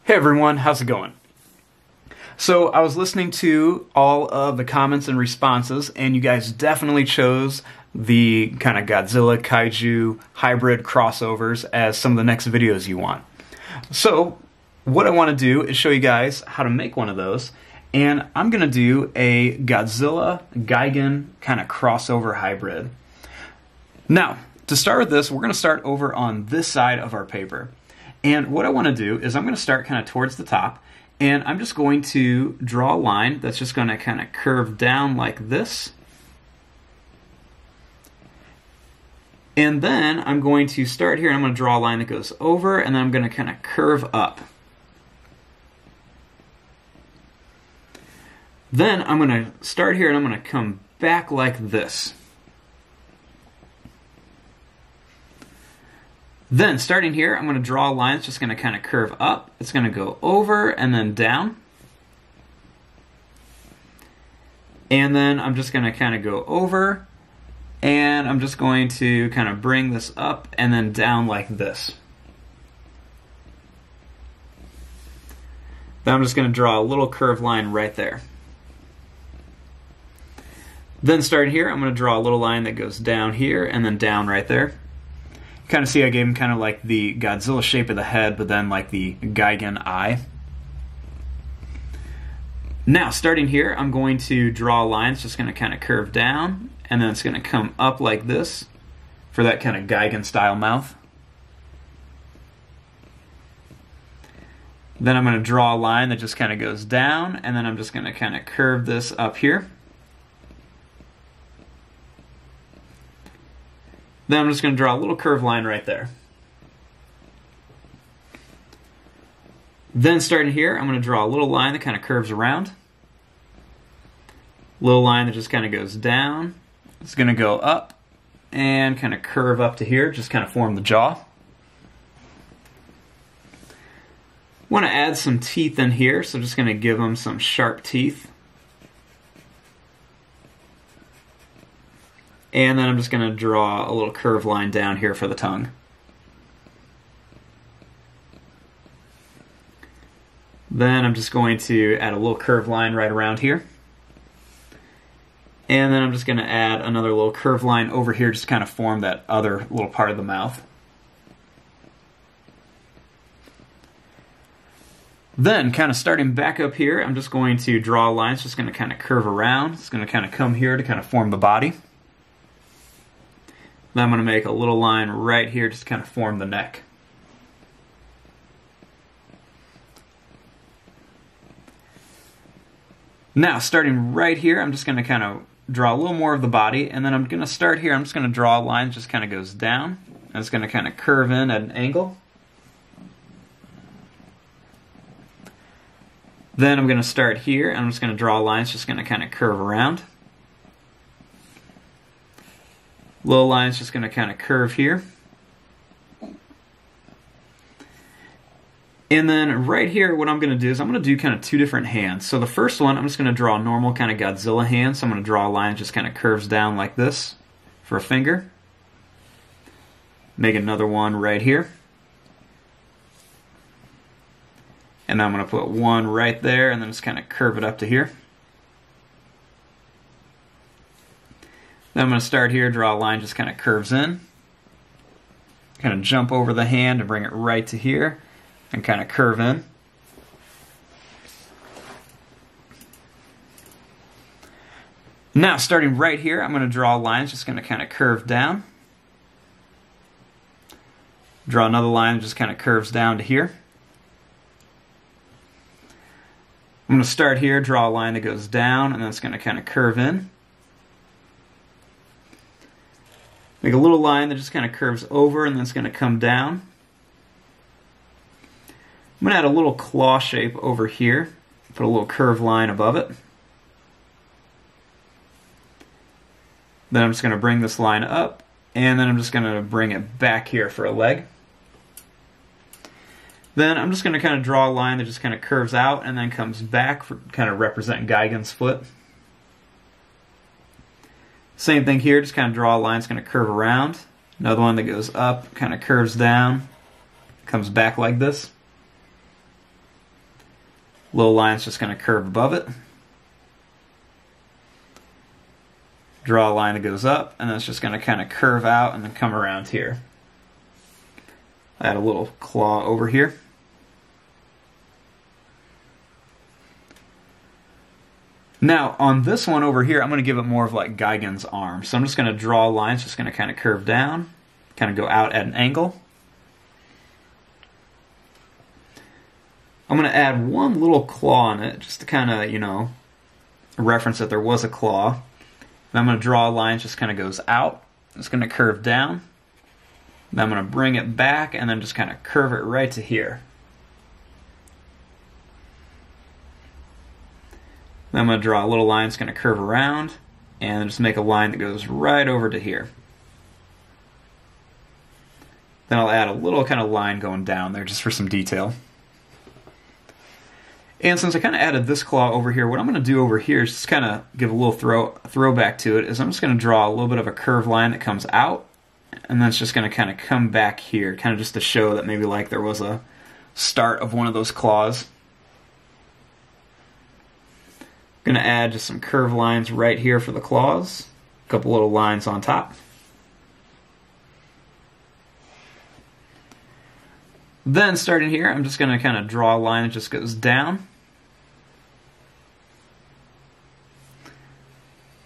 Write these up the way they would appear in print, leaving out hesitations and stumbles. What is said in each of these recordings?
Hey everyone, how's it going? So I was listening to all of the comments and responses, and you guys definitely chose the kind of Godzilla Kaiju hybrid crossovers as some of the next videos you want. So what I want to do is show you guys how to make one of those, and I'm going to do a Godzilla GIGAN kind of crossover hybrid. Now, to start with this, we're going to start over on this side of our paper. And what I want to do is I'm going to start kind of towards the top, and I'm just going to draw a line that's just going to kind of curve down like this. And then I'm going to start here and I'm going to draw a line that goes over, and then I'm going to kind of curve up. Then I'm going to start here and I'm going to come back like this. Then, starting here, I'm going to draw a line that's just going to kind of curve up. It's going to go over and then down. And then I'm just going to kind of go over, and I'm just going to kind of bring this up and then down like this. Then I'm just going to draw a little curved line right there. Then starting here, I'm going to draw a little line that goes down here and then down right there. Kind of see I gave him kind of like the Godzilla shape of the head, but then like the Gigan eye. Now, starting here, I'm going to draw a line. It's just going to kind of curve down, and then it's going to come up like this for that kind of Gigan style mouth. Then I'm going to draw a line that just kind of goes down, and then I'm just going to kind of curve this up here. Then I'm just going to draw a little curved line right there. Then starting here, I'm going to draw a little line that kind of curves around. Little line that just kind of goes down. It's going to go up and kind of curve up to here, just kind of form the jaw. Want to add some teeth in here, so just going to give them some sharp teeth. And then I'm just going to draw a little curved line down here for the tongue. Then I'm just going to add a little curved line right around here. And then I'm just going to add another little curved line over here just to kind of form that other little part of the mouth. Then, kind of starting back up here, I'm just going to draw a line. It's just going to kind of curve around. It's going to kind of come here to kind of form the body. Then I'm going to make a little line right here just to kind of form the neck. Now, starting right here, I'm just going to kind of draw a little more of the body, and then I'm going to start here. I'm just going to draw a line that just kind of goes down, and it's going to kind of curve in at an angle. Then I'm going to start here, and I'm just going to draw a line that's just going to kind of curve around. Little line's just going to kind of curve here. And then right here, what I'm going to do is I'm going to do kind of two different hands. So the first one, I'm just going to draw a normal kind of Godzilla hand. So I'm going to draw a line that just kind of curves down like this for a finger. Make another one right here. And I'm going to put one right there, and then just kind of curve it up to here. Then I'm going to start here, draw a line just kind of curves in. Kind of jump over the hand to bring it right to here and kind of curve in. Now, starting right here, I'm going to draw a line just going to kind of curve down. Draw another line that just kind of curves down to here. I'm going to start here, draw a line that goes down, and then it's going to kind of curve in. Make a little line that just kind of curves over, and then it's going to come down. I'm going to add a little claw shape over here. Put a little curved line above it. Then I'm just going to bring this line up, and then I'm just going to bring it back here for a leg. Then I'm just going to kind of draw a line that just kind of curves out and then comes back for kind of representing Gigan's foot. Same thing here, just kind of draw a line that's going to curve around. Another one that goes up, kind of curves down, comes back like this. Little line's just going to curve above it. Draw a line that goes up, and then it's just going to kind of curve out and then come around here. Add a little claw over here. Now, on this one over here, I'm going to give it more of like Gigan's arm. So I'm just going to draw a line. It's just going to kind of curve down, kind of go out at an angle. I'm going to add one little claw on it, just to kind of, you know, reference that there was a claw. And I'm going to draw a line that just kind of goes out. It's going to curve down. Then I'm going to bring it back and then just kind of curve it right to here. Then I'm going to draw a little line that's going to curve around and just make a line that goes right over to here. Then I'll add a little kind of line going down there just for some detail. And since I kind of added this claw over here, what I'm going to do over here is just kind of give a little throwback to it, is I'm just going to draw a little bit of a curved line that comes out, and then it's just going to kind of come back here, kind of just to show that maybe like there was a start of one of those claws. I'm going to add just some curved lines right here for the claws, a couple little lines on top. Then starting here, I'm just going to kind of draw a line that just goes down.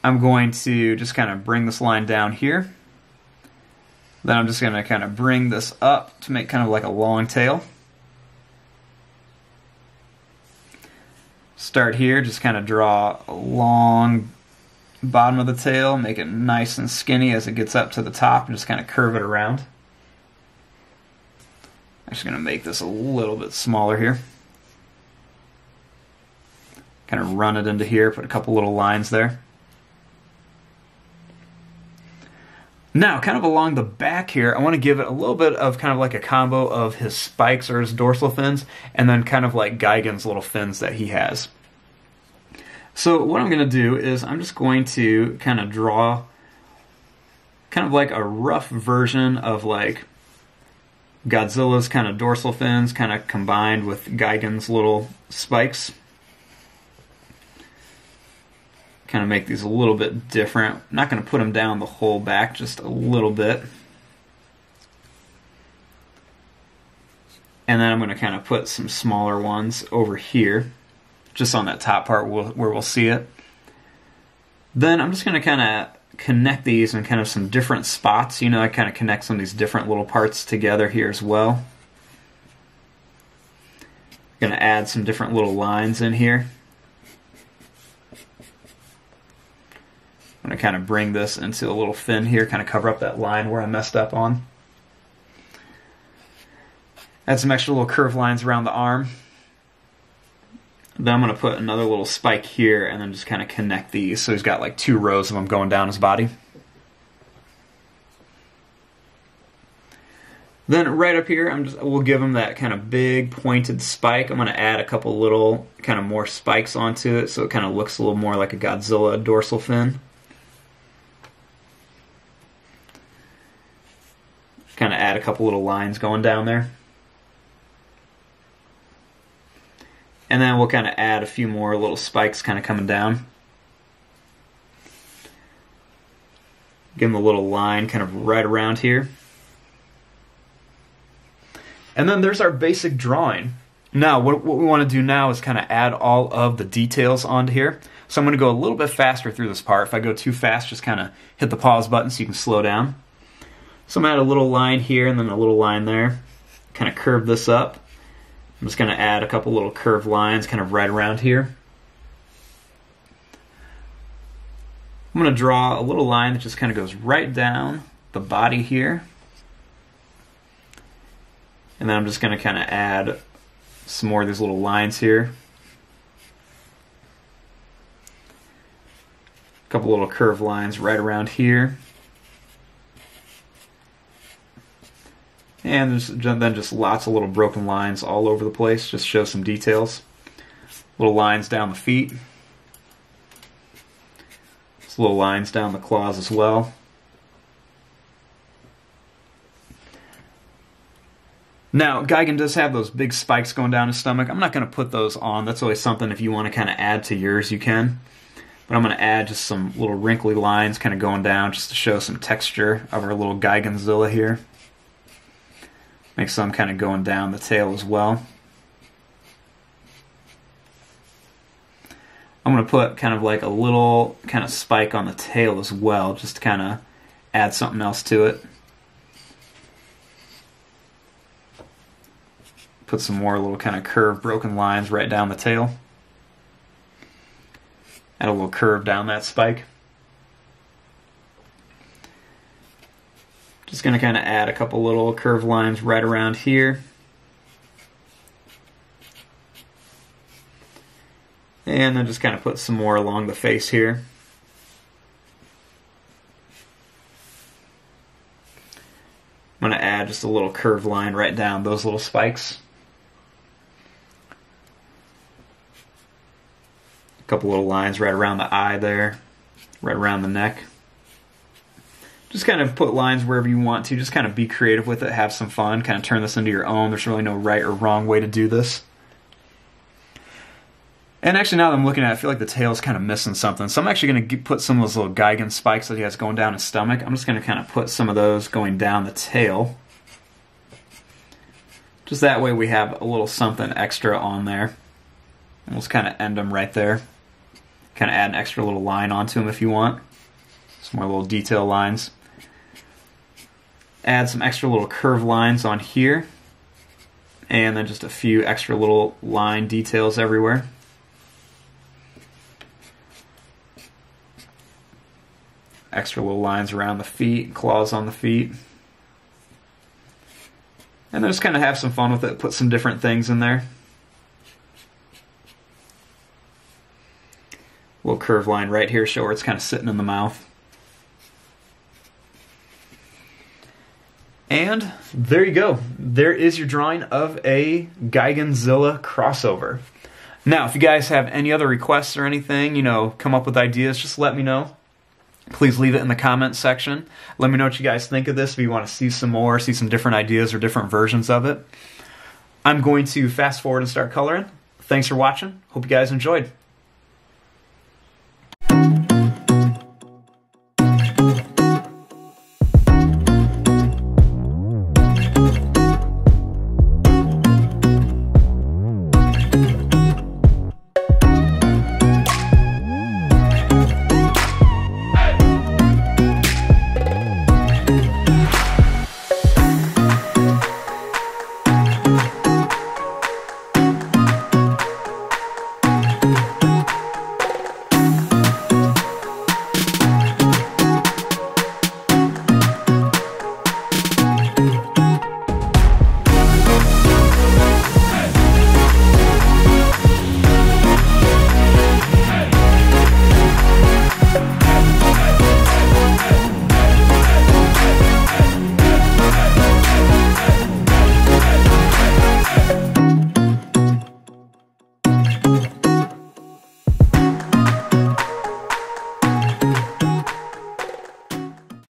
I'm going to just kind of bring this line down here. Then I'm just going to kind of bring this up to make kind of like a long tail. Start here, just kind of draw a long bottom of the tail, make it nice and skinny as it gets up to the top, and just kind of curve it around. I'm just going to make this a little bit smaller here. Kind of run it into here, put a couple little lines there. Now, kind of along the back here, I want to give it a little bit of kind of like a combo of his spikes or his dorsal fins, and then kind of like Gigan's little fins that he has. So what I'm going to do is I'm just going to kind of draw kind of like a rough version of like Godzilla's kind of dorsal fins kind of combined with Gigan's little spikes. Kind of make these a little bit different. I'm not going to put them down the whole back, just a little bit. And then I'm going to kind of put some smaller ones over here, just on that top part where we'll see it. Then I'm just going to kind of connect these in kind of some different spots. You know, I kind of connect some of these different little parts together here as well. I'm going to add some different little lines in here. I'm going to kind of bring this into a little fin here, kind of cover up that line where I messed up on. Add some extra little curved lines around the arm. Then I'm going to put another little spike here and then just kind of connect these. So he's got like 2 rows of them going down his body. Then right up here, we'll give him that kind of big pointed spike. I'm going to add a couple little kind of more spikes onto it so it kind of looks a little more like a Godzilla dorsal fin. Kind of add a couple little lines going down there. And then we'll kind of add a few more little spikes kind of coming down. Give them a little line kind of right around here. And then there's our basic drawing. Now, what we want to do now is kind of add all of the details onto here. So I'm going to go a little bit faster through this part. If I go too fast, just kind of hit the pause button so you can slow down. So I'm going to add a little line here and then a little line there. Kind of curve this up. I'm just going to add a couple little curved lines kind of right around here. I'm going to draw a little line that just kind of goes right down the body here. And then I'm just going to kind of add some more of these little lines here. A couple little curved lines right around here. And then just lots of little broken lines all over the place, just show some details. Little lines down the feet. Just little lines down the claws as well. Now, Gigan does have those big spikes going down his stomach. I'm not going to put those on. That's always something if you want to kind of add to yours, you can. But I'm going to add just some little wrinkly lines kind of going down just to show some texture of our little GIGAN Godzilla here. Make some kind of going down the tail as well. I'm going to put kind of like a little kind of spike on the tail as well, just to kind of add something else to it. Put some more little kind of curved broken lines right down the tail. Add a little curve down that spike. Just going to kind of add a couple little curved lines right around here. And then just kind of put some more along the face here. I'm going to add just a little curved line right down those little spikes. A couple little lines right around the eye there, right around the neck. Just kind of put lines wherever you want to. Just kind of be creative with it, have some fun, kind of turn this into your own. There's really no right or wrong way to do this. And actually, now that I'm looking at it, I feel like the tail's kind of missing something. So I'm actually going to put some of those little Gigan spikes that he has going down his stomach. I'm just going to kind of put some of those going down the tail. Just that way we have a little something extra on there. And we'll just kind of end them right there. Kind of add an extra little line onto them if you want. Some more little detail lines. Add some extra little curved lines on here. And then just a few extra little line details everywhere. Extra little lines around the feet, claws on the feet. And then just kind of have some fun with it, put some different things in there. Little curved line right here, show where it's kind of sitting in the mouth. And there you go. There is your drawing of a GiganZilla crossover. Now, if you guys have any other requests or anything, come up with ideas, just let me know. Please leave it in the comments section. Let me know what you guys think of this, if you want to see some more, see some different ideas or different versions of it. I'm going to fast forward and start coloring. Thanks for watching. Hope you guys enjoyed.